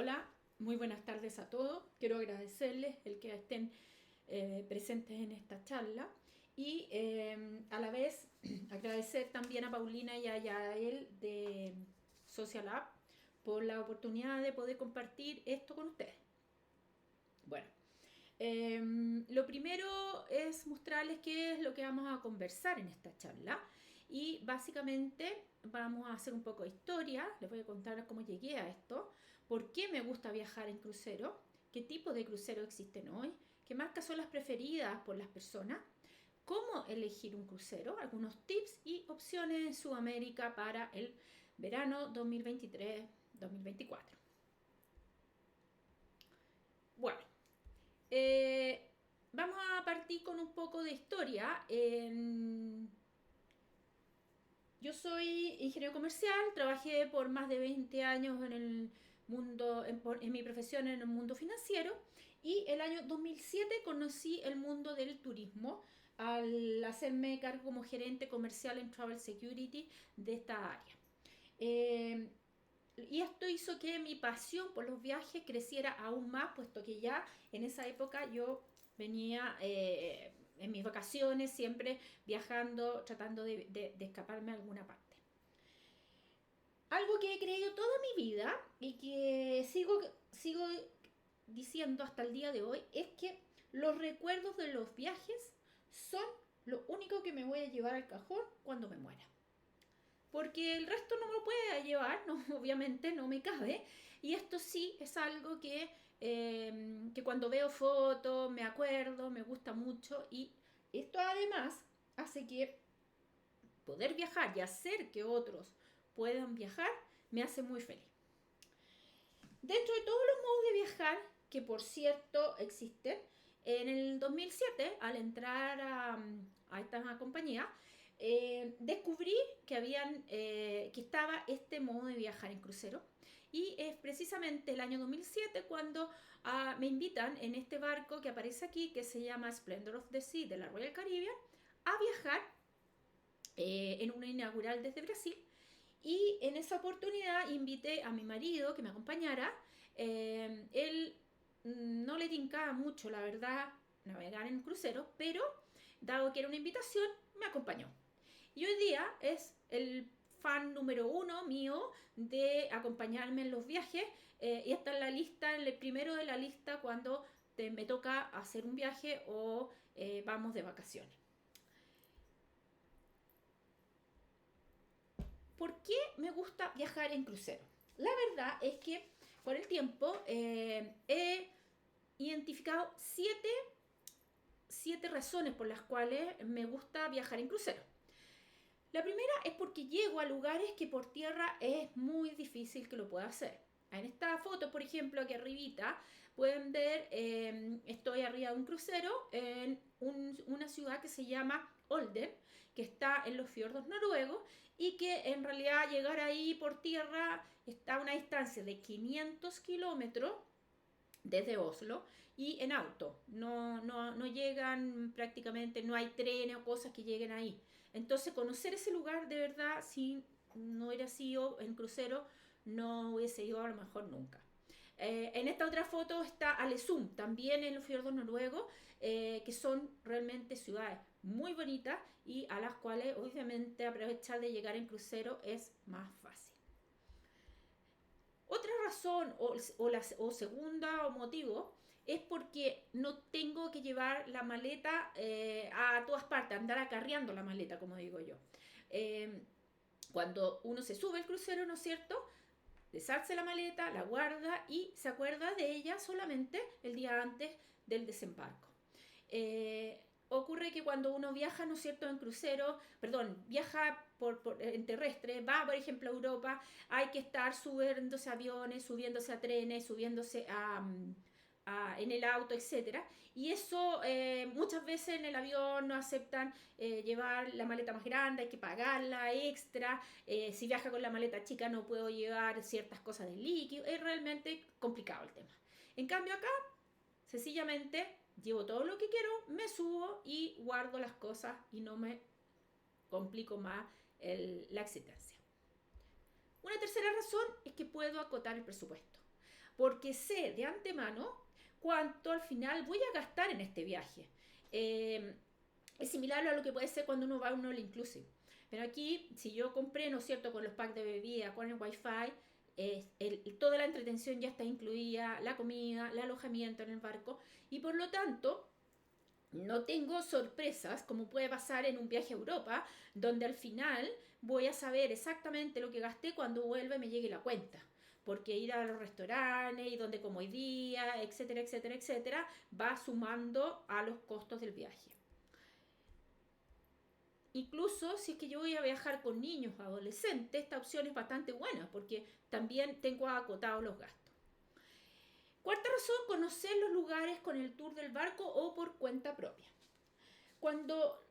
Hola, muy buenas tardes a todos. Quiero agradecerles el que estén presentes en esta charla y a la vez agradecer también a Paulina y a Yael de Social App por la oportunidad de poder compartir esto con ustedes. Bueno, lo primero es mostrarles qué es lo que vamos a conversar en esta charla y básicamente vamos a hacer un poco de historia. Les voy a contar cómo llegué a esto, por qué me gusta viajar en crucero, qué tipo de crucero existen hoy, qué marcas son las preferidas por las personas, cómo elegir un crucero, algunos tips y opciones en Sudamérica para el verano 2023-2024. Bueno, eh, vamos a partir con un poco de historia. Yo soy ingeniero comercial, trabajé por más de 20 años en el mundo, en mi profesión en el mundo financiero, y el año 2007 conocí el mundo del turismo al hacerme cargo como gerente comercial en Travel Security de esta área. Eh, y esto hizo que mi pasión por los viajes creciera aún más, puesto que ya en esa época yo venía en mis vacaciones siempre viajando, tratando de escaparme a alguna parte. Algo que he creído toda mi vida y que sigo diciendo hasta el día de hoy es que los recuerdos de los viajes son lo único que me voy a llevar al cajón cuando me muera, porque el resto no me lo puede llevar, no, obviamente no me cabe, y esto sí es algo que cuando veo fotos me acuerdo, me gusta mucho, y esto además hace que poder viajar y hacer que otros puedan viajar me hace muy feliz. Dentro de todos los modos de viajar, que por cierto existen, en el 2007, al entrar a esta compañía, descubrí que estaba este modo de viajar en crucero, y es precisamente el año 2007 cuando me invitan en este barco que aparece aquí, que se llama Splendor of the Sea de la Royal Caribbean, a viajar en una inaugural desde Brasil. Y en esa oportunidad invité a mi marido que me acompañara. Él no le tincaba mucho, la verdad, navegar en crucero, pero dado que era una invitación, me acompañó. Y hoy día es el fan número uno mío de acompañarme en los viajes, y está en la lista, en el primero de la lista cuando me toca hacer un viaje o vamos de vacaciones. ¿Por qué me gusta viajar en crucero? La verdad es que por el tiempo he identificado siete razones por las cuales me gusta viajar en crucero. La primera es porque llego a lugares que por tierra es muy difícil que lo pueda hacer. En esta foto, por ejemplo, aquí arribita, pueden ver, estoy arriba de un crucero en una ciudad que se llama Olden, que está en los fiordos noruegos, y que en realidad llegar ahí por tierra está a una distancia de 500 kilómetros desde Oslo, y en auto. No llegan prácticamente, no hay trenes o cosas que lleguen ahí. Entonces conocer ese lugar de verdad, si no hubiera sido en crucero, no hubiese ido a lo mejor nunca. En esta otra foto está Alesund, también en los fiordos noruegos, que son realmente ciudades muy bonitas y a las cuales obviamente aprovechar de llegar en crucero es más fácil. Otra razón o segunda motivo es porque no tengo que llevar la maleta a todas partes, andar acarreando la maleta, como digo yo. Eh, Cuando uno se sube al crucero, ¿no es cierto?, deshace la maleta, la guarda y se acuerda de ella solamente el día antes del desembarco. Ocurre que cuando uno viaja, ¿no es cierto?, en crucero, perdón, viaja en terrestre, va por ejemplo a Europa, hay que estar subiéndose a aviones, subiéndose a trenes, subiéndose en el auto, etcétera. Y eso muchas veces en el avión no aceptan llevar la maleta más grande, hay que pagarla extra. Si viaja con la maleta chica no puedo llevar ciertas cosas de líquido, es realmente complicado el tema. En cambio acá, sencillamente llevo todo lo que quiero, me subo y guardo las cosas y no me complico más la existencia. Una tercera razón es que puedo acotar el presupuesto. porque sé de antemano cuánto al final voy a gastar en este viaje. Eh, es similar a lo que puede ser cuando uno va a un all inclusive. Pero aquí, si yo compré, ¿no es cierto?, con los packs de bebida, con el wifi, toda la entretención ya está incluida, la comida, el alojamiento en el barco, y por lo tanto no tengo sorpresas como puede pasar en un viaje a Europa, donde al final voy a saber exactamente lo que gasté cuando vuelva y me llegue la cuenta. Porque ir a los restaurantes y donde como hoy día, etcétera, etcétera, etcétera, va sumando a los costos del viaje. Incluso si es que yo voy a viajar con niños o adolescentes, esta opción es bastante buena porque también tengo acotados los gastos. Cuarta razón, conocer los lugares con el tour del barco o por cuenta propia. Cuando,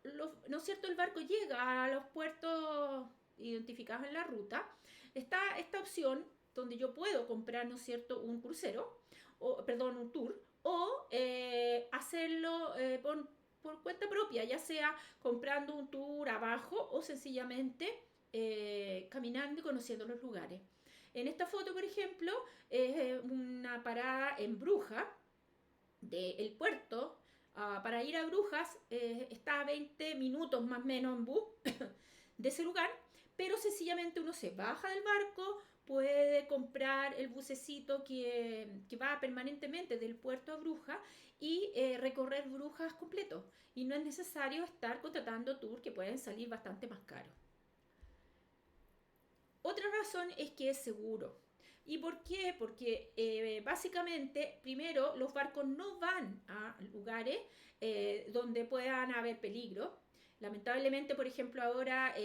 ¿no es cierto?, el barco llega a los puertos identificados en la ruta, está esta opción donde yo puedo comprar, ¿no es cierto?, un crucero, o, perdón, un tour, o hacerlo por cuenta propia, ya sea comprando un tour abajo o sencillamente caminando y conociendo los lugares. En esta foto, por ejemplo, es una parada en Brujas, del puerto. Para ir a Brujas está a 20 minutos más o menos en bus de ese lugar, pero sencillamente uno se baja del barco, puede comprar el bucecito que va permanentemente del puerto a Brujas y recorrer Brujas completo. Y no es necesario estar contratando tours que pueden salir bastante más caros. Otra razón es que es seguro. ¿Y por qué? Porque básicamente, primero, los barcos no van a lugares donde puedan haber peligro. Lamentablemente, por ejemplo, ahora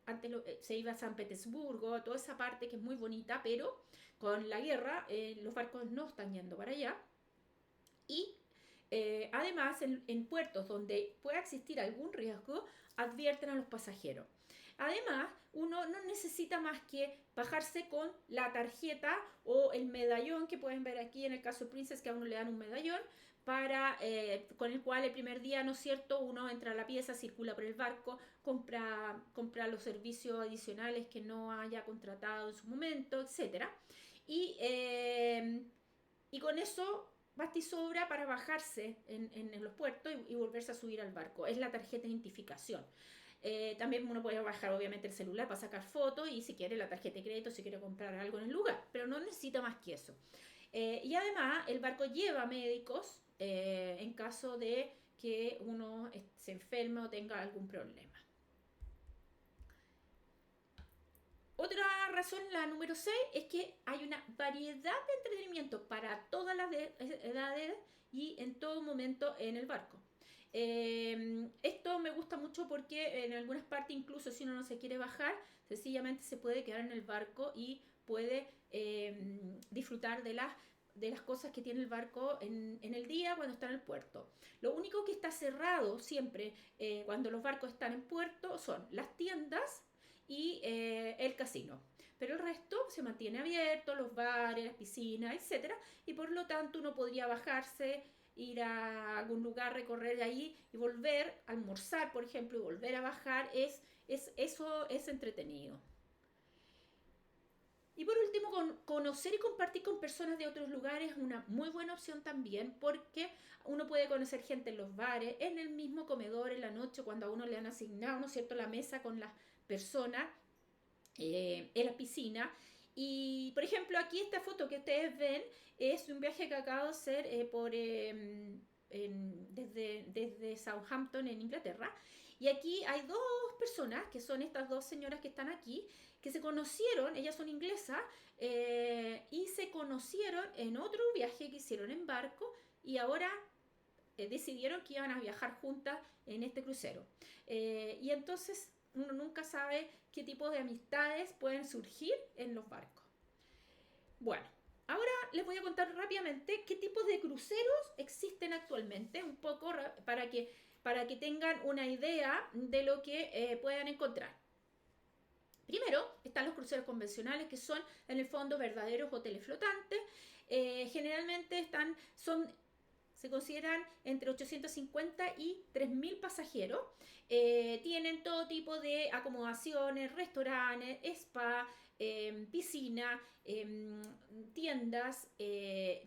antes se iba a San Petersburgo, toda esa parte que es muy bonita, pero con la guerra los barcos no están yendo para allá. Y además, en puertos donde pueda existir algún riesgo, advierten a los pasajeros. Además, uno no necesita más que bajarse con la tarjeta o el medallón que pueden ver aquí en el caso de Princess, que a uno le dan un medallón con el cual el primer día, ¿no es cierto?, uno entra a la pieza, circula por el barco, compra los servicios adicionales que no haya contratado en su momento, etcétera. Y con eso basta y sobra para bajarse en los puertos y volverse a subir al barco. Es la tarjeta de identificación. También uno puede bajar obviamente el celular para sacar fotos y si quiere la tarjeta de crédito, si quiere comprar algo en el lugar, pero no necesita más que eso. Y además el barco lleva médicos en caso de que uno se enferme o tenga algún problema. Otra razón, la número 6, es que hay una variedad de entretenimiento para todas las edades y en todo momento en el barco. Esto me gusta mucho porque en algunas partes, incluso si uno no se quiere bajar, sencillamente se puede quedar en el barco y puede disfrutar de las cosas que tiene el barco en el día cuando está en el puerto. Lo único que está cerrado siempre cuando los barcos están en puerto son las tiendas y el casino. Pero el resto se mantiene abierto, los bares, las piscinas, etcétera, y por lo tanto uno podría bajarse, ir a algún lugar, recorrer ahí y volver, almorzar, por ejemplo, y volver a bajar, eso es entretenido. Y por último, conocer y compartir con personas de otros lugares es una muy buena opción también, porque uno puede conocer gente en los bares, en el mismo comedor, en la noche, cuando a uno le han asignado, ¿no es cierto?, la mesa con las personas en la piscina. Y, por ejemplo, aquí esta foto que ustedes ven es un viaje que acabo de hacer desde Southampton, en Inglaterra. Y aquí hay dos personas, que son estas dos señoras que están aquí, que se conocieron, ellas son inglesas, y se conocieron en otro viaje que hicieron en barco y ahora decidieron que iban a viajar juntas en este crucero. Y entonces uno nunca sabe qué tipo de amistades pueden surgir en los barcos. Bueno, ahora les voy a contar rápidamente qué tipos de cruceros existen actualmente, un poco para que tengan una idea de lo que puedan encontrar. Primero están los cruceros convencionales, que son en el fondo verdaderos hoteles flotantes. Generalmente son se consideran entre 850 y 3.000 pasajeros. Tienen todo tipo de acomodaciones, restaurantes, spa, piscina, tiendas,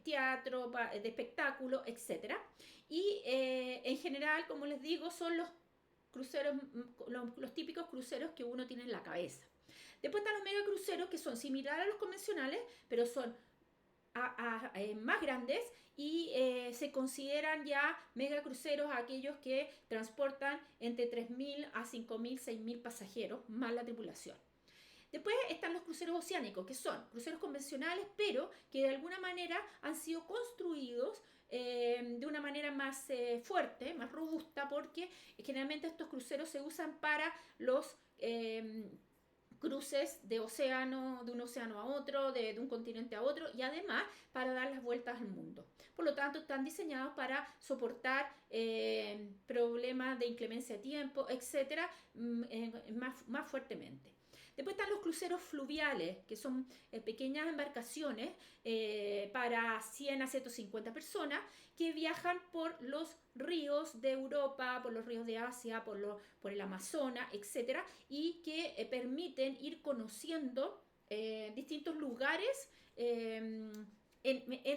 teatro de espectáculo, etc. Y en general, como les digo, son los cruceros, los típicos cruceros que uno tiene en la cabeza. Después están los megacruceros, que son similares a los convencionales, pero son más grandes y se consideran ya megacruceros aquellos que transportan entre 3.000 a 5.000, 6.000 pasajeros, más la tripulación. Después están los cruceros oceánicos, que son cruceros convencionales, pero que de alguna manera han sido construidos de una manera más fuerte, más robusta, porque generalmente estos cruceros se usan para los cruces de océano, de un océano a otro, de un continente a otro, y además para dar las vueltas al mundo. Por lo tanto, están diseñados para soportar problemas de inclemencia de tiempo, etcétera, más fuertemente. Después están los cruceros fluviales, que son pequeñas embarcaciones para 100 a 150 personas que viajan por los ríos de Europa, por los ríos de Asia, por el Amazonas, etcétera, y que permiten ir conociendo distintos lugares.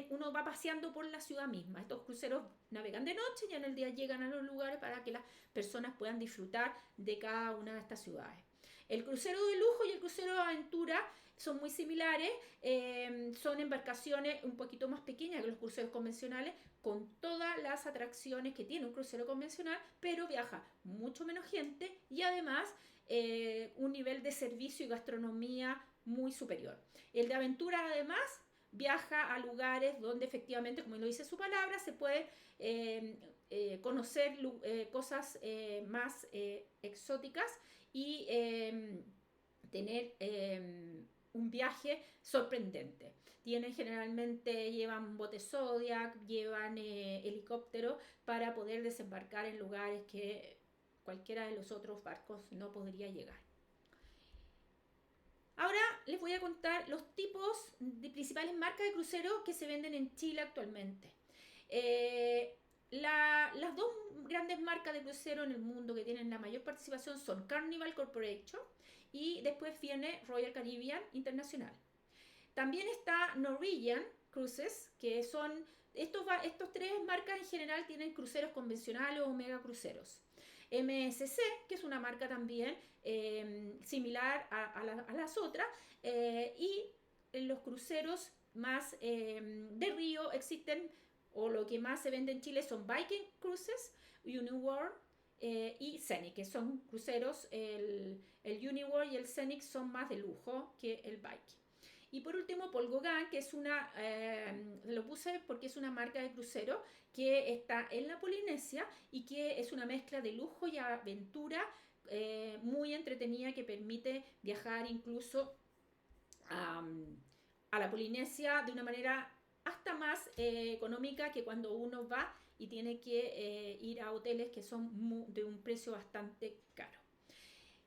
Uno va paseando por la ciudad misma. Estos cruceros navegan de noche y en el día llegan a los lugares para que las personas puedan disfrutar de cada una de estas ciudades. El crucero de lujo y el crucero de aventura son muy similares, son embarcaciones un poquito más pequeñas que los cruceros convencionales, con todas las atracciones que tiene un crucero convencional, pero viaja mucho menos gente y además un nivel de servicio y gastronomía muy superior. El de aventura además viaja a lugares donde efectivamente, como lo dice su palabra, se puede conocer cosas más exóticas y tener un viaje sorprendente. Llevan botes Zodiac, llevan helicópteros para poder desembarcar en lugares que cualquiera de los otros barcos no podría llegar. Ahora les voy a contar los tipos de principales marcas de crucero que se venden en Chile actualmente. Las dos grandes marcas de crucero en el mundo que tienen la mayor participación son Carnival Corporation y después viene Royal Caribbean Internacional. También está Norwegian Cruises, que son estos tres marcas en general tienen cruceros convencionales o mega cruceros. MSC, que es una marca también similar a las otras, y los cruceros más de río existen, o lo que más se vende en Chile son Viking Cruises, Uniworld y Scenic, que son cruceros, el Uniworld y el Scenic son más de lujo que el Viking. Y por último, Paul Gauguin, que es lo puse porque es una marca de crucero que está en la Polinesia y que es una mezcla de lujo y aventura muy entretenida que permite viajar incluso a la Polinesia de una manera hasta más económica que cuando uno va y tiene que ir a hoteles que son de un precio bastante caro.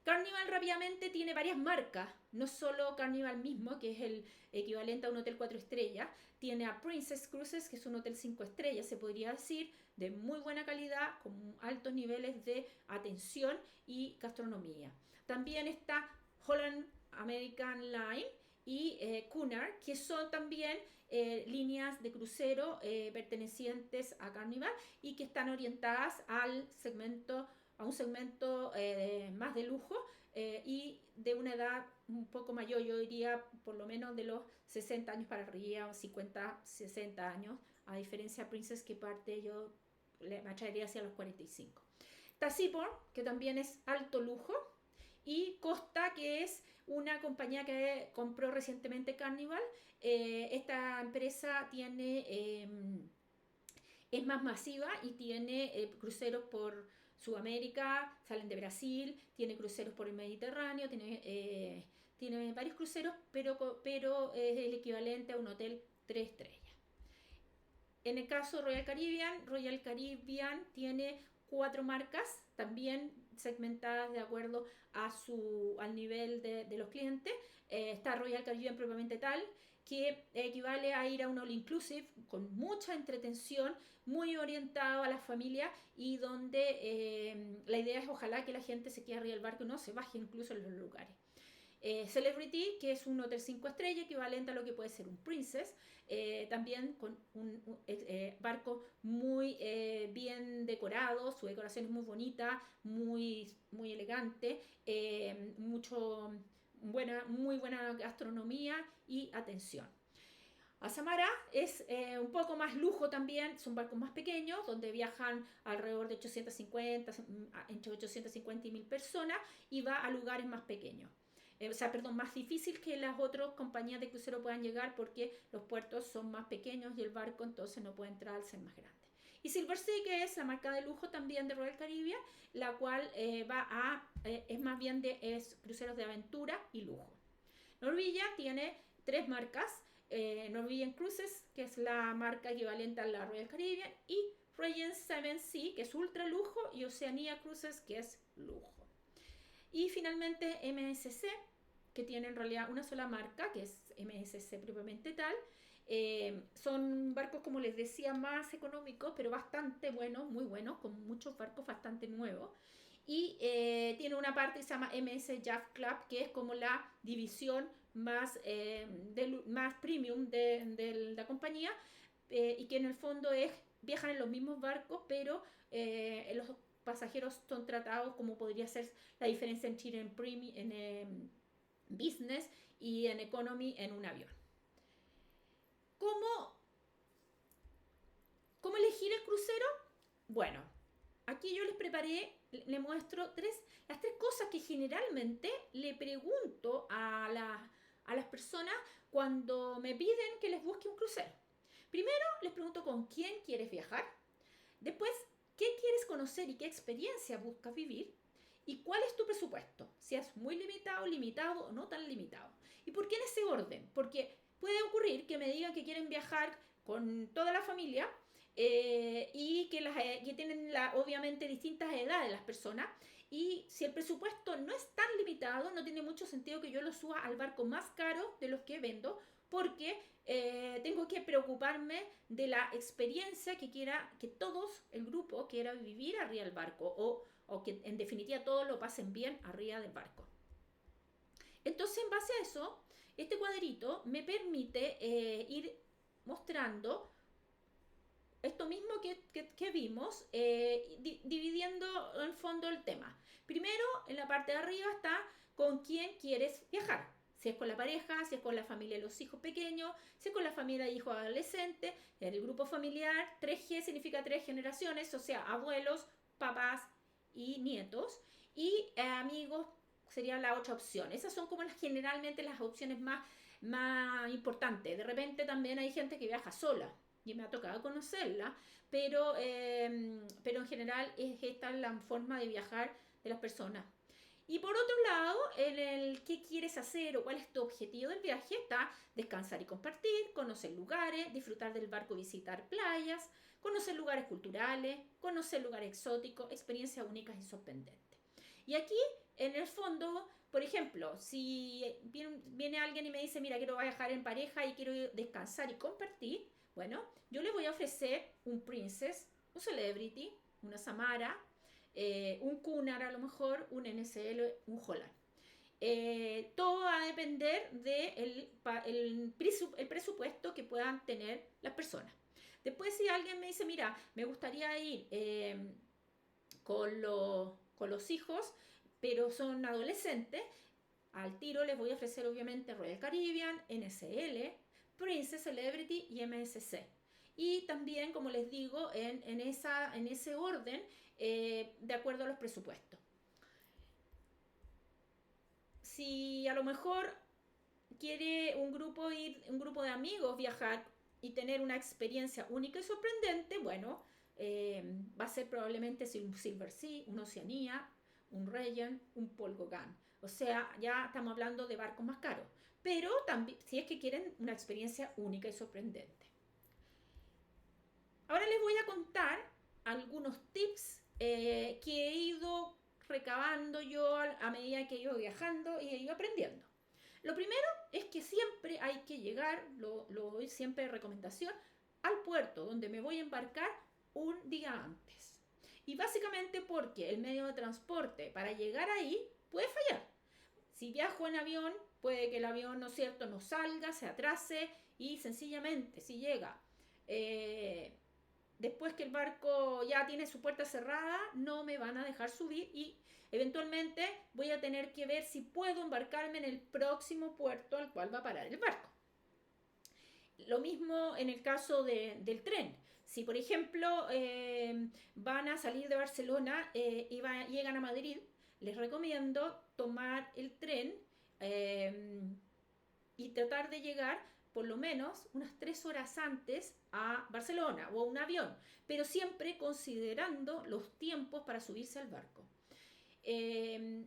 Carnival rápidamente tiene varias marcas, no solo Carnival mismo, que es el equivalente a un hotel 4 estrellas, tiene a Princess Cruises, que es un hotel 5 estrellas, se podría decir, de muy buena calidad, con altos niveles de atención y gastronomía. También está Holland American Line y Cunard, que son también líneas de crucero pertenecientes a Carnival y que están orientadas a un segmento más de lujo y de una edad un poco mayor, yo diría por lo menos de los 60 años para arriba, 50, 60 años, a diferencia de Princess que parte yo me atraería hacia los 45. Está Seabourn, que también es alto lujo, y Costa, que es una compañía que compró recientemente Carnival. Esta empresa es más masiva y tiene cruceros por Sudamérica, salen de Brasil, tiene cruceros por el Mediterráneo, tiene varios cruceros, pero es el equivalente a un hotel 3 estrellas. En el caso de Royal Caribbean tiene 4 marcas, también segmentadas de acuerdo al nivel de los clientes. Está Royal Caribbean propiamente tal, que equivale a ir a un all inclusive con mucha entretención, muy orientado a la familia y donde la idea es ojalá que la gente se quede arriba del barco y no se baje incluso en los lugares. Celebrity, que es un hotel 5 estrellas, equivalente a lo que puede ser un Princess, también con un barco muy bien decorado, su decoración es muy bonita, muy elegante, muy buena gastronomía y atención. Azamara es un poco más lujo también, son barcos más pequeños, donde viajan alrededor de 850, entre 850 y 1000 personas, y va a lugares más pequeños. Más difícil que las otras compañías de crucero puedan llegar porque los puertos son más pequeños y el barco entonces no puede entrar al ser más grande. Y Silversea, que es la marca de lujo también de Royal Caribbean, la cual es más bien es cruceros de aventura y lujo. Norwegian tiene tres marcas, Norwegian Cruises, que es la marca equivalente a la Royal Caribbean, y Regent Seven Sea, que es ultra lujo, y Oceania Cruises, que es lujo. Y finalmente MSC, que tiene en realidad una sola marca, que es MSC propiamente tal. Son barcos, como les decía, más económicos, pero bastante buenos, muy buenos, con muchos barcos bastante nuevos. Y tiene una parte que se llama MS Yacht Club, que es como la división más premium de la compañía, y que en el fondo viajan en los mismos barcos, pero los pasajeros son tratados como podría ser la diferencia en business y en economy en un avión. ¿Cómo elegir el crucero? Bueno, aquí yo les preparé, les muestro las tres cosas que generalmente le pregunto a las personas cuando me piden que les busque un crucero. Primero, les pregunto con quién quieres viajar. Después, ¿qué quieres conocer y qué experiencia buscas vivir? ¿Y cuál es tu presupuesto? Si es muy limitado, limitado o no tan limitado. ¿Y por qué en ese orden? Porque puede ocurrir que me digan que quieren viajar con toda la familia y que tienen obviamente distintas edades las personas. Y si el presupuesto no es tan limitado, no tiene mucho sentido que yo lo suba al barco más caro de los que vendo, porque tengo que preocuparme de la experiencia que todos, el grupo, quiera vivir arriba del barco o que en definitiva todos lo pasen bien arriba del barco. Entonces, en base a eso, este cuadrito me permite ir mostrando esto mismo que vimos, dividiendo en fondo el tema. Primero, en la parte de arriba está con quién quieres viajar. Si es con la pareja, si es con la familia de los hijos pequeños, si es con la familia de hijos adolescentes, en el grupo familiar. 3G significa 3 generaciones, o sea, abuelos, papás y nietos. Y amigos sería la otra opción. Esas son como generalmente las opciones más importantes. De repente también hay gente que viaja sola y me ha tocado conocerla, pero en general esta es la forma de viajar de las personas. Y por otro lado, en el qué quieres hacer o cuál es tu objetivo del viaje, está descansar y compartir, conocer lugares, disfrutar del barco, visitar playas, conocer lugares culturales, conocer lugares exóticos, experiencias únicas y sorprendentes. Y aquí, en el fondo, por ejemplo, si viene alguien y me dice, mira, quiero viajar en pareja y quiero descansar y compartir, bueno, yo le voy a ofrecer un Princess, un Celebrity, una Samara, un Cunard a lo mejor, un NSL, un Holland. Todo va a depender del presupuesto que puedan tener las personas. Después, si alguien me dice, mira, me gustaría ir con los hijos, pero son adolescentes, al tiro les voy a ofrecer obviamente Royal Caribbean, NSL, Princess, Celebrity y MSC. Y también, como les digo, en ese orden, de acuerdo a los presupuestos. Si a lo mejor quiere un grupo de amigos viajar y tener una experiencia única y sorprendente, bueno, va a ser probablemente un Silversea, un Oceania, un Regent, un Paul Gauguin. O sea, ya estamos hablando de barcos más caros. Pero también, si es que quieren una experiencia única y sorprendente. Ahora les voy a contar algunos tips que he ido recabando yo a medida que he ido viajando y he ido aprendiendo. Lo primero es que siempre hay que llegar, lo doy siempre de recomendación, al puerto donde me voy a embarcar un día antes. Y básicamente porque el medio de transporte para llegar ahí puede fallar. Si viajo en avión, puede que el avión, ¿no es cierto?, no salga, se atrase y sencillamente si llega después que el barco ya tiene su puerta cerrada, no me van a dejar subir y eventualmente voy a tener que ver si puedo embarcarme en el próximo puerto al cual va a parar el barco. Lo mismo en el caso del tren. Si, por ejemplo, van a salir de Barcelona y llegan a Madrid, les recomiendo tomar el tren eh, y tratar de llegar por lo menos unas 3 horas antes a Barcelona o a un avión, pero siempre considerando los tiempos para subirse al barco. Eh,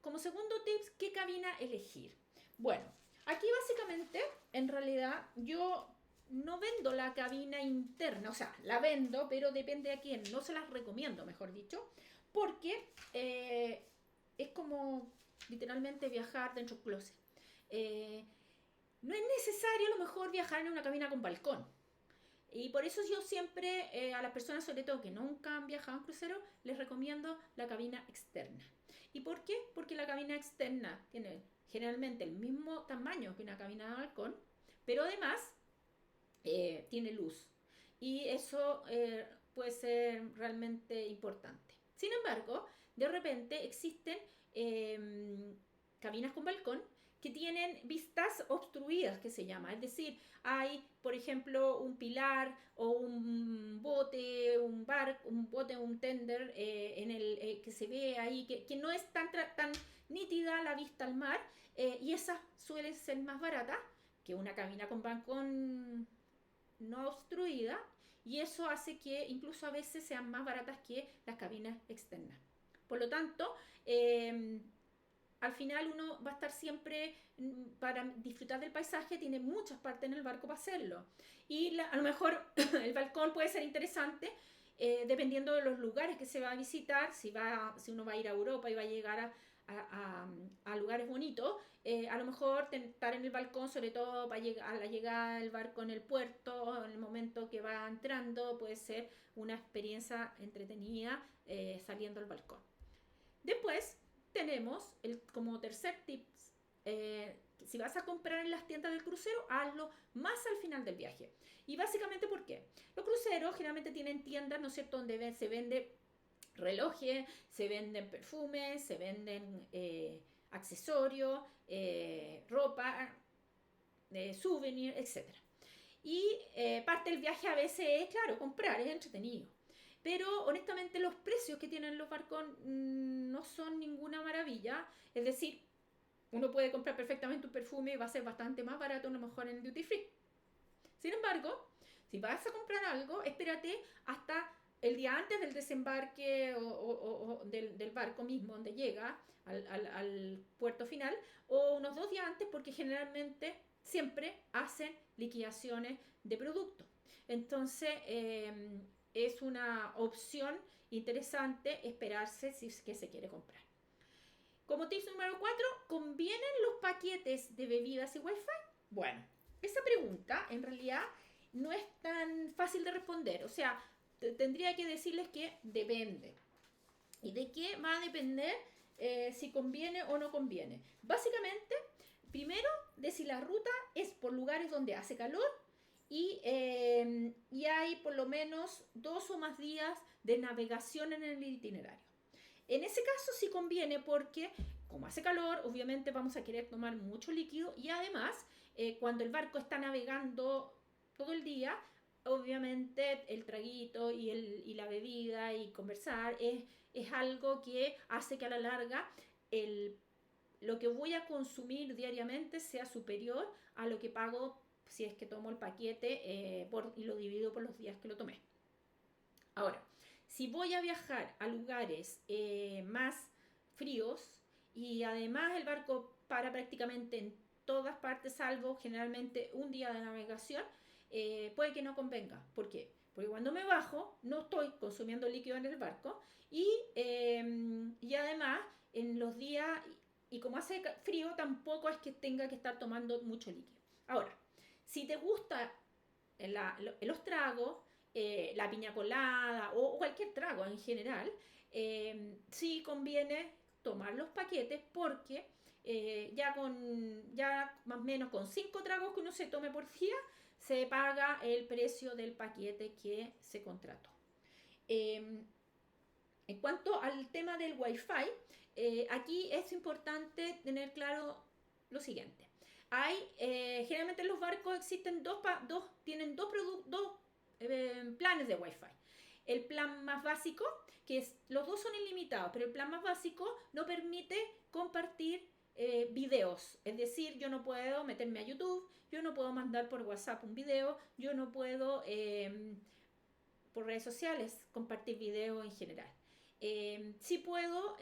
Como segundo tips, ¿qué cabina elegir? Bueno, aquí básicamente, en realidad, yo no vendo la cabina interna, o sea, la vendo, pero depende a quién, no se las recomiendo, mejor dicho, porque es como literalmente viajar dentro del closet. Eh, no es necesario a lo mejor viajar en una cabina con balcón. Y por eso yo siempre a las personas, sobre todo que nunca han viajado en crucero, les recomiendo la cabina externa. ¿Y por qué? Porque la cabina externa tiene generalmente el mismo tamaño que una cabina de balcón, pero además tiene luz. Y eso puede ser realmente importante. Sin embargo, de repente existen cabinas con balcón que tienen vistas obstruidas, que se llama. Es decir, hay, por ejemplo, un pilar o un bote, un barco, un bote, un tender que se ve ahí, que no es tan nítida la vista al mar, y esas suelen ser más baratas que una cabina con balcón no obstruida, y eso hace que incluso a veces sean más baratas que las cabinas externas. Por lo tanto, al final uno va a estar siempre para disfrutar del paisaje, tiene muchas partes en el barco para hacerlo. Y a lo mejor el balcón puede ser interesante dependiendo de los lugares que se va a visitar. Si uno va a ir a Europa y va a llegar a lugares bonitos, a lo mejor estar en el balcón, sobre todo para a la llegada del barco en el puerto, en el momento que va entrando, puede ser una experiencia entretenida saliendo al balcón. Después tenemos como tercer tip, si vas a comprar en las tiendas del crucero, hazlo más al final del viaje. Y básicamente, ¿por qué? Los cruceros generalmente tienen tiendas, ¿no es cierto?, donde se vende relojes, se venden perfumes, se venden accesorios, ropa, souvenirs, etc. Y parte del viaje a veces es, claro, comprar, es entretenido. Pero honestamente los precios que tienen los barcos no son ninguna maravilla. Es decir, uno puede comprar perfectamente un perfume y va a ser bastante más barato a lo mejor en duty free. Sin embargo, si vas a comprar algo, espérate hasta el día antes del desembarque o del barco mismo donde llega al puerto final, o unos 2 días antes, porque generalmente siempre hacen liquidaciones de productos. Entonces, es una opción interesante esperarse si es que se quiere comprar. Como tips número 4, ¿convienen los paquetes de bebidas y wifi? Bueno, esa pregunta en realidad no es tan fácil de responder. O sea, tendría que decirles que depende. ¿Y de qué va a depender si conviene o no conviene? Básicamente, primero, de si la ruta es por lugares donde hace calor y hay por lo menos 2 o más días de navegación en el itinerario. En ese caso sí conviene porque como hace calor, obviamente vamos a querer tomar mucho líquido y además cuando el barco está navegando todo el día, obviamente el traguito y la bebida y conversar es algo que hace que a la larga lo que voy a consumir diariamente sea superior a lo que pago si es que tomo el paquete y lo divido por los días que lo tomé. Ahora, si voy a viajar a lugares más fríos y además el barco para prácticamente en todas partes, salvo generalmente un día de navegación, puede que no convenga. ¿Por qué? Porque cuando me bajo no estoy consumiendo líquido en el barco y además en los días y como hace frío, tampoco es que tenga que estar tomando mucho líquido. Ahora, si te gusta los tragos, la piña colada o cualquier trago en general, sí conviene tomar los paquetes porque ya más o menos con 5 tragos que uno se tome por día, se paga el precio del paquete que se contrató. Eh, en cuanto al tema del Wi-Fi, aquí es importante tener claro lo siguiente. Generalmente en los barcos existen tienen dos planes de Wi-Fi. El plan más básico, los dos son ilimitados, pero el plan más básico no permite compartir videos. Es decir, yo no puedo meterme a YouTube, yo no puedo mandar por WhatsApp un video, yo no puedo por redes sociales compartir videos en general. Sí puedo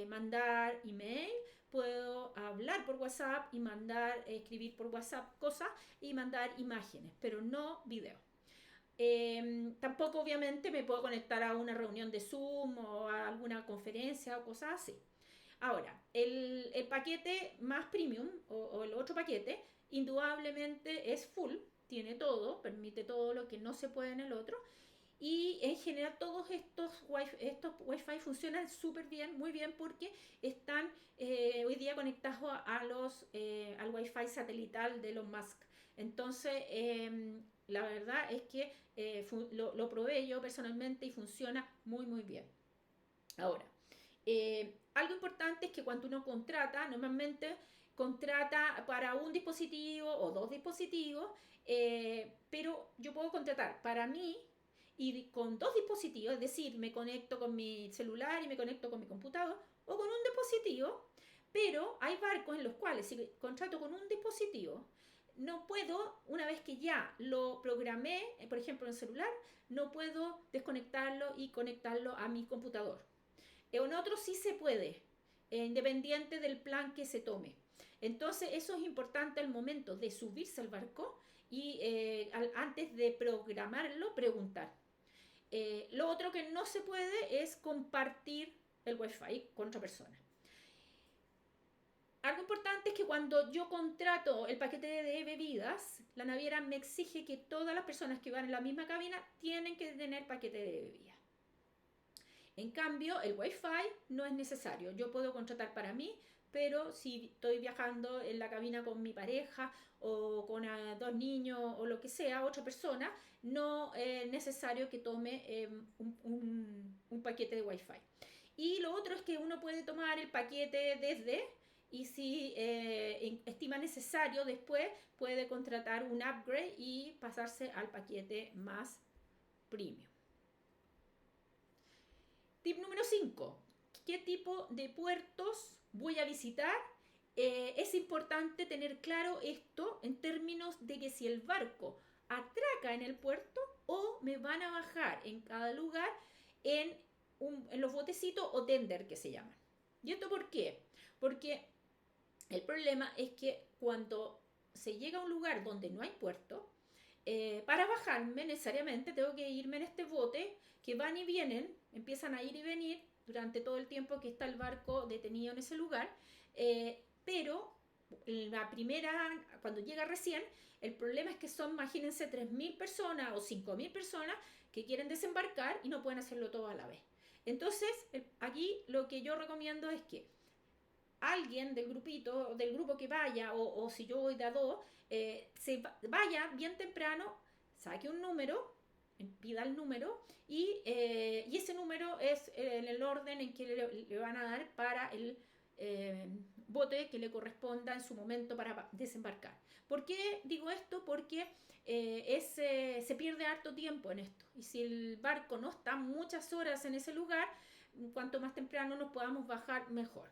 mandar email, puedo hablar por WhatsApp y escribir por WhatsApp cosas y mandar imágenes, pero no video. Tampoco obviamente me puedo conectar a una reunión de Zoom o a alguna conferencia o cosas así. Ahora, el paquete más premium o el otro paquete indudablemente es full, tiene todo, permite todo lo que no se puede en el otro. Y en general todos estos Wi-Fi funcionan súper bien, muy bien, porque están hoy día conectados al Wi-Fi satelital de Elon Musk. Entonces, la verdad es que lo probé yo personalmente y funciona muy, muy bien. Ahora, algo importante es que cuando uno normalmente contrata para un dispositivo o dos dispositivos, pero yo puedo contratar para mí y con dos dispositivos, es decir, me conecto con mi celular y me conecto con mi computador o con un dispositivo, pero hay barcos en los cuales si contrato con un dispositivo, no puedo, una vez que ya lo programé, por ejemplo en el celular, no puedo desconectarlo y conectarlo a mi computador. En otros sí se puede, independiente del plan que se tome. Entonces eso es importante al momento de subirse al barco y antes de programarlo, preguntar. Lo otro que no se puede es compartir el Wi-Fi con otra persona. Algo importante es que cuando yo contrato el paquete de bebidas, la naviera me exige que todas las personas que van en la misma cabina tienen que tener paquete de bebidas. En cambio, el Wi-Fi no es necesario. Yo puedo contratar para mí, pero si estoy viajando en la cabina con mi pareja o con dos niños o lo que sea, otra persona, no es necesario que tome un paquete de Wi-Fi. Y lo otro es que uno puede tomar el paquete desde y si estima necesario después puede contratar un upgrade y pasarse al paquete más premium. Tip número 5. ¿Qué tipo de puertos voy a visitar? Es importante tener claro esto en términos de que si el barco atraca en el puerto o me van a bajar en cada lugar en los botecitos o tender que se llaman. ¿Y esto por qué? Porque el problema es que cuando se llega a un lugar donde no hay puerto, para bajarme necesariamente tengo que irme en este bote que van y vienen, empiezan a ir y venir durante todo el tiempo que está el barco detenido en ese lugar, pero la primera, cuando llega recién, el problema es que son, imagínense, 3.000 personas o 5.000 personas que quieren desembarcar y no pueden hacerlo todo a la vez. Entonces, aquí lo que yo recomiendo es que alguien del grupo que vaya, o si yo voy de a dos, se vaya bien temprano, saque un número, pida el número y ese número es en el orden en que le van a dar para el bote que le corresponda en su momento para desembarcar. ¿Por qué digo esto? Porque se pierde harto tiempo en esto y si el barco no está muchas horas en ese lugar, cuanto más temprano nos podamos bajar, mejor.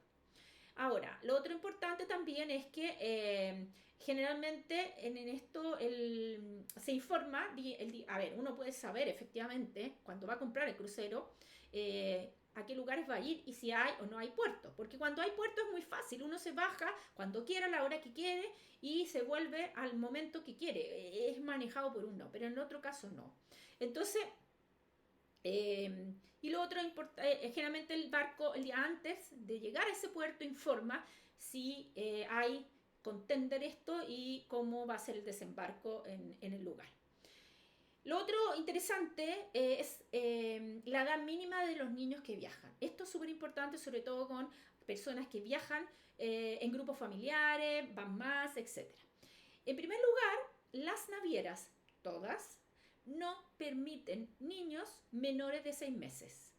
Ahora, lo otro importante también es que generalmente en esto se informa, a ver, uno puede saber efectivamente cuando va a comprar el crucero a qué lugares va a ir y si hay o no hay puerto, porque cuando hay puerto es muy fácil, uno se baja cuando quiera, a la hora que quiere y se vuelve al momento que quiere, es manejado por uno, pero en otro caso no. Entonces, Y lo otro, generalmente el barco el día antes de llegar a ese puerto informa si hay contender esto y cómo va a ser el desembarco en el lugar. Lo otro interesante es la edad mínima de los niños que viajan. Esto es súper importante, sobre todo con personas que viajan en grupos familiares, van más, etc. En primer lugar, las navieras, todas, no permiten niños menores de 6 meses.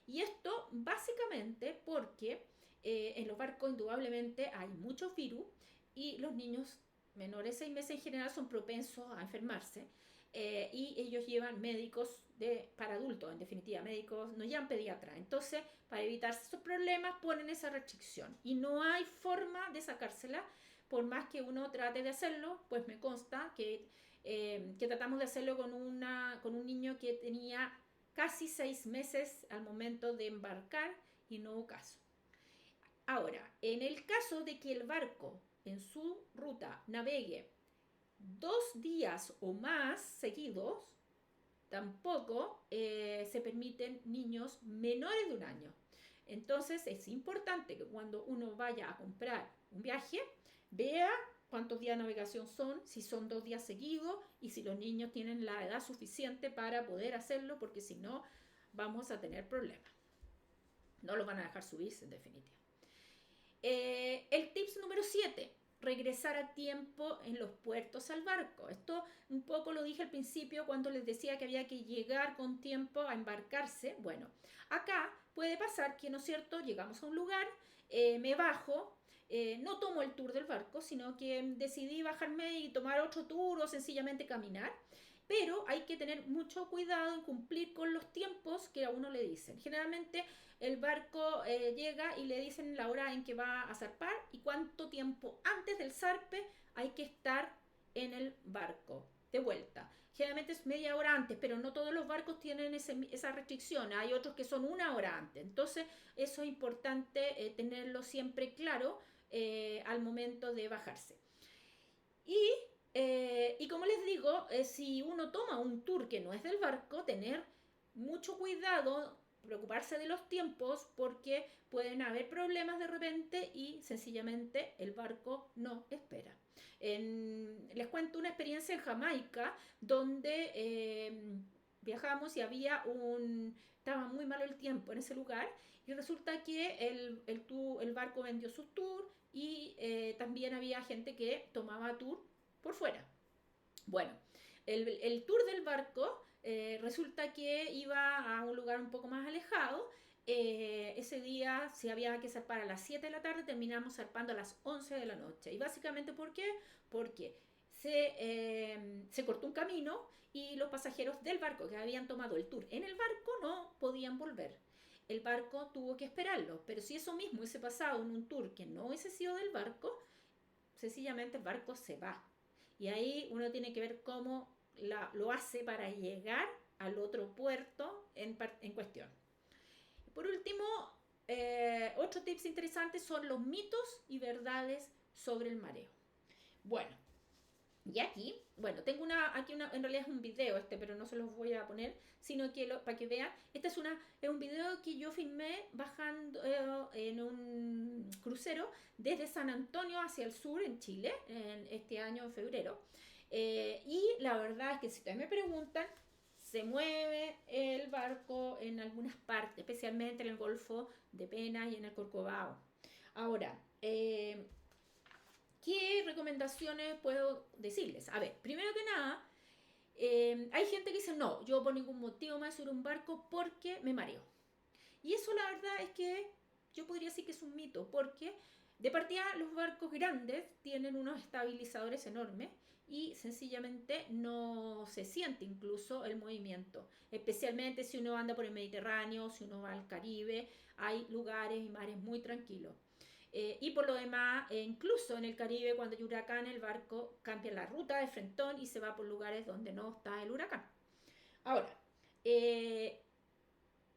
Y esto básicamente porque en los barcos indudablemente hay muchos virus y los niños menores de 6 meses en general son propensos a enfermarse. Y ellos llevan médicos para adultos, en definitiva, médicos, no llevan pediatras. Entonces, para evitar esos problemas, ponen esa restricción. Y no hay forma de sacársela, por más que uno trate de hacerlo, pues me consta que tratamos de hacerlo con un niño que tenía casi 6 meses al momento de embarcar y no hubo caso. Ahora, en el caso de que el barco en su ruta navegue 2 días o más seguidos, tampoco se permiten niños menores de 1 año. Entonces es importante que cuando uno vaya a comprar un viaje, vea cuántos días de navegación son, si son 2 días seguidos y si los niños tienen la edad suficiente para poder hacerlo, porque si no vamos a tener problemas. No los van a dejar subirse en definitiva. El tips número 7, regresar a tiempo en los puertos al barco. Esto un poco lo dije al principio cuando les decía que había que llegar con tiempo a embarcarse. Bueno, acá puede pasar que, ¿no es cierto?, llegamos a un lugar, me bajo, no tomo el tour del barco, sino que decidí bajarme y tomar otro tour o sencillamente caminar. Pero hay que tener mucho cuidado en cumplir con los tiempos que a uno le dicen. Generalmente el barco llega y le dicen la hora en que va a zarpar y cuánto tiempo antes del zarpe hay que estar en el barco de vuelta. Generalmente es media hora antes, pero no todos los barcos tienen esa restricción. Hay otros que son 1 hora antes. Entonces eso es importante tenerlo siempre claro al momento de bajarse. Y como les digo, si uno toma un tour que no es del barco, tener mucho cuidado, preocuparse de los tiempos, porque pueden haber problemas de repente y sencillamente el barco no espera. Les cuento una experiencia en Jamaica donde viajamos y estaba muy malo el tiempo en ese lugar y resulta que el barco vendió sus tours y también había gente que tomaba tour por fuera. Bueno, el tour del barco resulta que iba a un lugar un poco más alejado. Ese día, si había que zarpar a las 7 de la tarde, terminamos zarpando a las 11 de la noche. ¿Y básicamente por qué? Porque se cortó un camino y los pasajeros del barco que habían tomado el tour en el barco no podían volver. El barco tuvo que esperarlo, pero si eso mismo hubiese pasado en un tour que no hubiese sido del barco, sencillamente el barco se va. Y ahí uno tiene que ver cómo lo hace para llegar al otro puerto en cuestión. Por último, otro tips interesante son los mitos y verdades sobre el mareo. Bueno, y aquí, bueno, tengo en realidad es un video pero no se los voy a poner, sino que para que vean, este es un video que yo filmé bajando en un crucero desde San Antonio hacia el sur en Chile, en este año en febrero. Y la verdad es que si ustedes me preguntan, se mueve el barco en algunas partes, especialmente en el Golfo de Penas y en el Corcovado. Ahora, ¿qué recomendaciones puedo decirles? A ver, primero que nada, hay gente que dice, no, yo por ningún motivo me voy a subir un barco porque me mareo. Y eso la verdad es que yo podría decir que es un mito, porque de partida los barcos grandes tienen unos estabilizadores enormes y sencillamente no se siente incluso el movimiento, especialmente si uno anda por el Mediterráneo, si uno va al Caribe, hay lugares y mares muy tranquilos. Y por lo demás, incluso en el Caribe, cuando hay huracán, el barco cambia la ruta de frentón y se va por lugares donde no está el huracán. Ahora,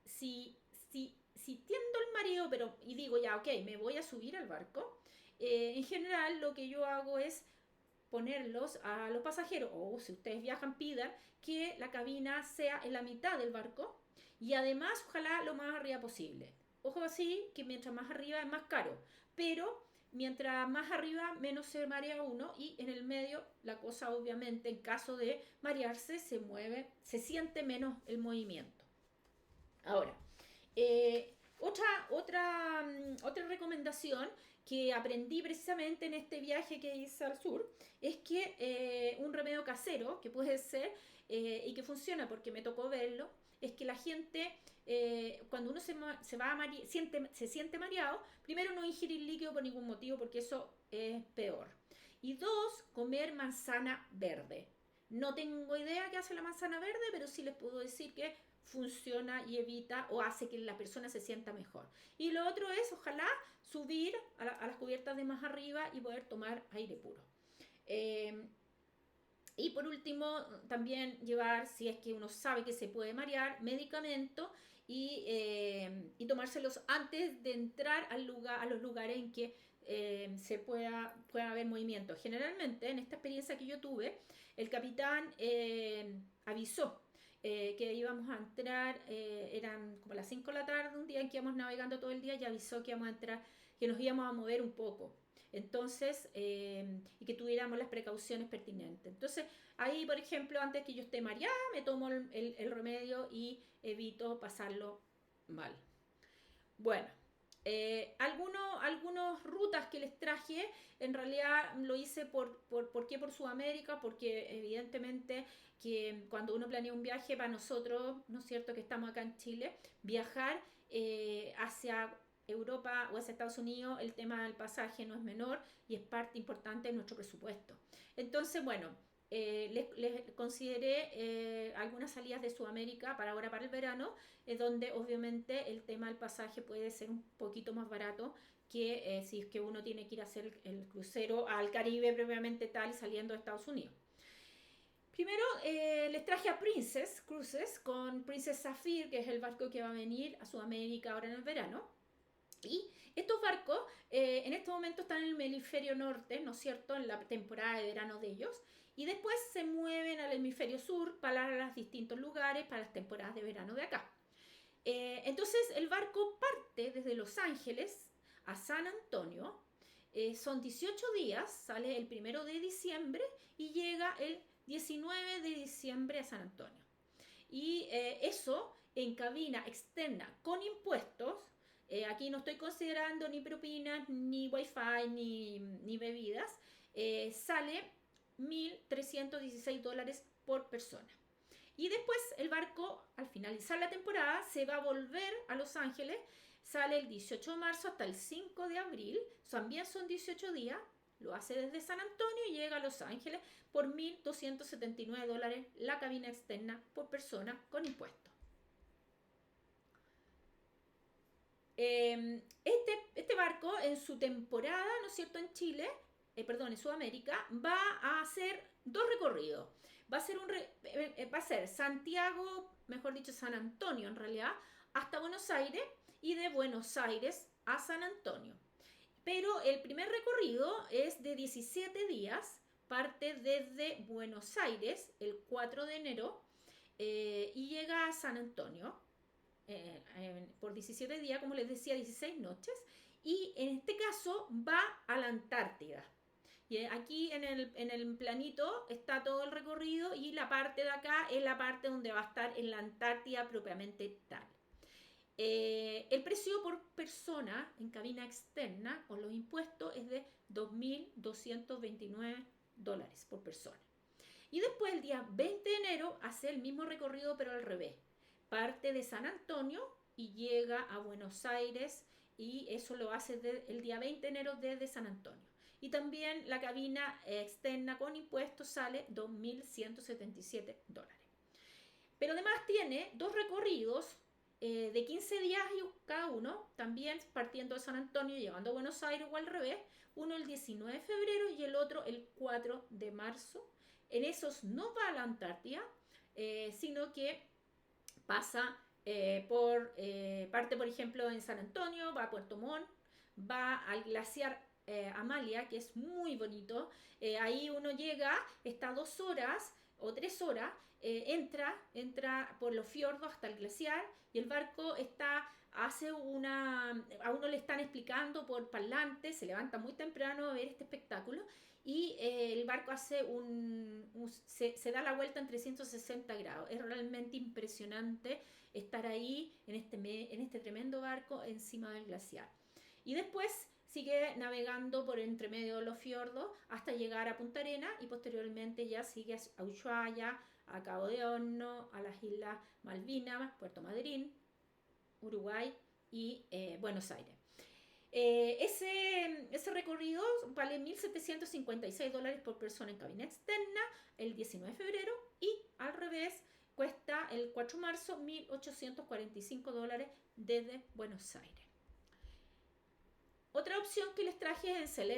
si tiendo el mareo y digo ya, ok, me voy a subir al barco, en general lo que yo hago es ponerlos a los pasajeros, o si ustedes viajan, pidan que la cabina sea en la mitad del barco y además ojalá lo más arriba posible. Ojo así, que mientras más arriba es más caro, pero mientras más arriba menos se marea uno y en el medio la cosa obviamente en caso de marearse se mueve, se siente menos el movimiento. Ahora, otra recomendación que aprendí precisamente en este viaje que hice al sur es que un remedio casero que puede ser y que funciona porque me tocó verlo es que la gente cuando uno se siente mareado, primero no ingerir líquido por ningún motivo porque eso es peor. Y dos, comer manzana verde. No tengo idea qué hace la manzana verde, pero sí les puedo decir que funciona y evita o hace que la persona se sienta mejor. Y lo otro es, ojalá, subir a las cubiertas de más arriba y poder tomar aire puro. Eh, y por último, también llevar, si es que uno sabe que se puede marear, medicamentos y tomárselos antes de entrar a los lugares en que pueda haber movimiento. Generalmente, en esta experiencia que yo tuve, el capitán avisó que íbamos a entrar, eran como las 5 de la tarde, un día en que íbamos navegando todo el día y avisó que íbamos a entrar, que nos íbamos a mover un poco. Entonces, y que tuviéramos las precauciones pertinentes. Entonces, ahí, por ejemplo, antes que yo esté mareada, me tomo el remedio y evito pasarlo mal. Bueno, algunas rutas que les traje, en realidad lo hice ¿por qué? Por Sudamérica, porque evidentemente que cuando uno planea un viaje para nosotros, ¿no es cierto?, que estamos acá en Chile, viajar hacia Europa o hacia Estados Unidos, el tema del pasaje no es menor y es parte importante de nuestro presupuesto. Entonces, bueno, les consideré algunas salidas de Sudamérica para ahora, para el verano, donde obviamente el tema del pasaje puede ser un poquito más barato que si es que uno tiene que ir a hacer el crucero al Caribe previamente tal y saliendo de Estados Unidos. Primero les traje a Princess Cruises con Princess Zafir, que es el barco que va a venir a Sudamérica ahora en el verano. Y estos barcos en este momento están en el hemisferio norte, ¿no es cierto?, en la temporada de verano de ellos, y después se mueven al hemisferio sur para los distintos lugares para las temporadas de verano de acá. Entonces el barco parte desde Los Ángeles a San Antonio, son 18 días, sale el 1 de diciembre y llega el 19 de diciembre a San Antonio. Y eso en cabina externa con impuestos. Aquí no estoy considerando ni propinas, ni wifi, ni bebidas. Sale $1.316 por persona. Y después el barco, al finalizar la temporada, se va a volver a Los Ángeles. Sale el 18 de marzo hasta el 5 de abril. También son 18 días. Lo hace desde San Antonio y llega a Los Ángeles por $1.279 la cabina externa por persona con impuestos. Este barco en su temporada, ¿no es cierto?, en Chile, en Sudamérica, va a hacer dos recorridos. Va a ser Santiago, mejor dicho, San Antonio en realidad, hasta Buenos Aires y de Buenos Aires a San Antonio. Pero el primer recorrido es de 17 días, parte desde Buenos Aires el 4 de enero y llega a San Antonio por 17 días, como les decía, 16 noches, y en este caso va a la Antártida. Y aquí en el planito está todo el recorrido y la parte de acá es la parte donde va a estar en la Antártida propiamente tal. El precio por persona en cabina externa con los impuestos es de $2.229 por persona. Y después el día 20 de enero hace el mismo recorrido pero al revés. Parte de San Antonio y llega a Buenos Aires y eso lo hace el día 20 de enero desde San Antonio. Y también la cabina externa con impuestos sale $2.177. Pero además tiene dos recorridos de 15 días cada uno, también partiendo de San Antonio y llegando a Buenos Aires o al revés, uno el 19 de febrero y el otro el 4 de marzo. En esos no va a la Antártida, sino que pasa parte, por ejemplo, en San Antonio, va a Puerto Montt, va al glaciar Amalia, que es muy bonito. Ahí uno llega, está 2 horas o 3 horas, entra por los fiordos hasta el glaciar y el barco a uno le están explicando por parlante, se levanta muy temprano a ver este espectáculo y el barco se da la vuelta en 360 grados. Es realmente impresionante estar ahí en este tremendo barco encima del glaciar. Y después sigue navegando por entre medio de los fiordos hasta llegar a Punta Arena y posteriormente ya sigue a Ushuaia, a Cabo de Horno, a las Islas Malvinas, Puerto Madryn, Uruguay y Buenos Aires. Ese recorrido vale $1.756 por persona en cabina externa el 19 de febrero y al revés cuesta el 4 de marzo $1.845 desde Buenos Aires. Otra opción que les traje es en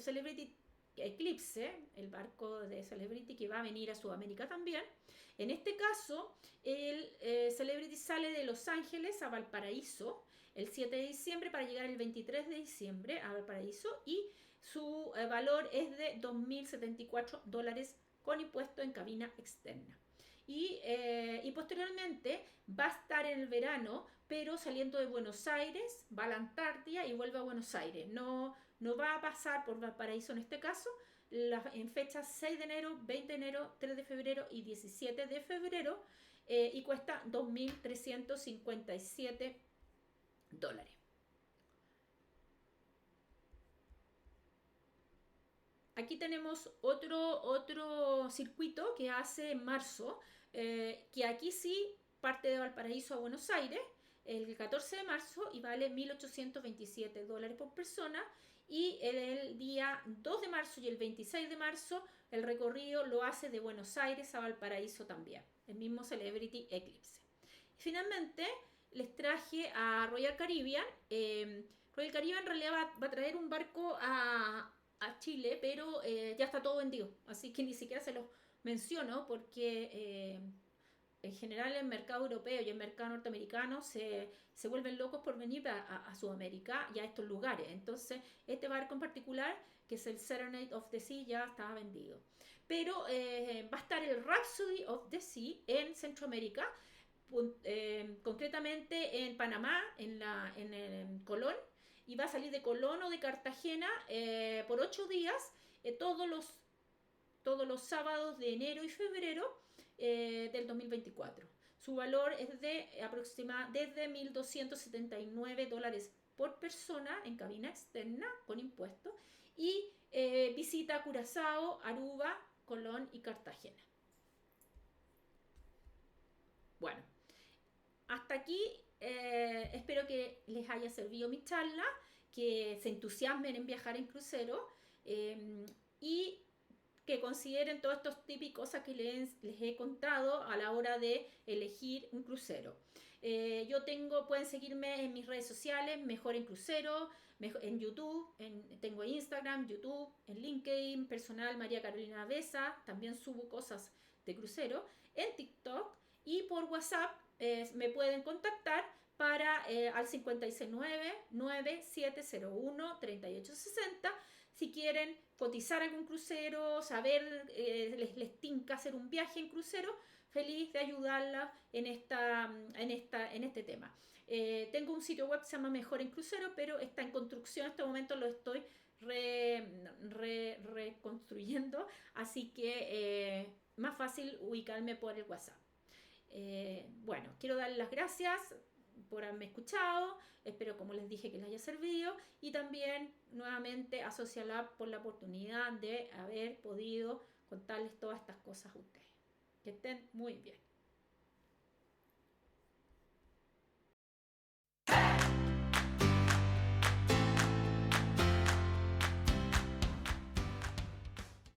Celebrity Eclipse, el barco de Celebrity que va a venir a Sudamérica también. En este caso, el Celebrity sale de Los Ángeles a Valparaíso el 7 de diciembre para llegar el 23 de diciembre a Valparaíso y su valor es de $2.074 con impuesto en cabina externa. Y posteriormente va a estar en el verano, pero saliendo de Buenos Aires, va a la Antártida y vuelve a Buenos Aires. No va a pasar por Valparaíso en este caso, en fechas 6 de enero, 20 de enero, 3 de febrero y 17 de febrero, y cuesta $2.357. Aquí tenemos otro circuito que hace en marzo, que aquí sí parte de Valparaíso a Buenos Aires el 14 de marzo y vale $1.827 por persona. Y el día 2 de marzo y el 26 de marzo el recorrido lo hace de Buenos Aires a Valparaíso también, el mismo Celebrity Eclipse. Y finalmente les traje a Royal Caribbean. Royal Caribbean en realidad va a traer un barco a Chile, pero ya está todo vendido, así que ni siquiera se los menciono porque en general el mercado europeo y el mercado norteamericano se vuelven locos por venir a Sudamérica y a estos lugares. Entonces este barco en particular, que es el Serenade of the Sea, ya estaba vendido. Pero va a estar el Rhapsody of the Sea en Centroamérica, concretamente en Panamá, en Colón, y va a salir de Colón o de Cartagena por 8 días, todos los sábados de enero y febrero del 2024. Su valor es desde $1.279 por persona en cabina externa con impuestos y visita Curazao, Aruba, Colón y Cartagena. Bueno, hasta aquí espero que les haya servido mi charla, que se entusiasmen en viajar en crucero y que consideren todos estos tips y cosas que les he contado a la hora de elegir un crucero. Pueden seguirme en mis redes sociales, Mejor en Crucero, en YouTube, tengo Instagram, YouTube, en LinkedIn, personal María Carolina Besa, también subo cosas de crucero, en TikTok y por WhatsApp me pueden contactar al 569-9701-3860 si quieren cotizar algún crucero, saber, les tinca hacer un viaje en crucero, feliz de ayudarla en este tema. Tengo un sitio web que se llama Mejor en Crucero, pero está en construcción, en este momento lo estoy reconstruyendo, así que más fácil ubicarme por el WhatsApp. Bueno, quiero darles las gracias por haberme escuchado, espero, como les dije, que les haya servido y también nuevamente a Social Lab por la oportunidad de haber podido contarles todas estas cosas a ustedes. Que estén muy bien.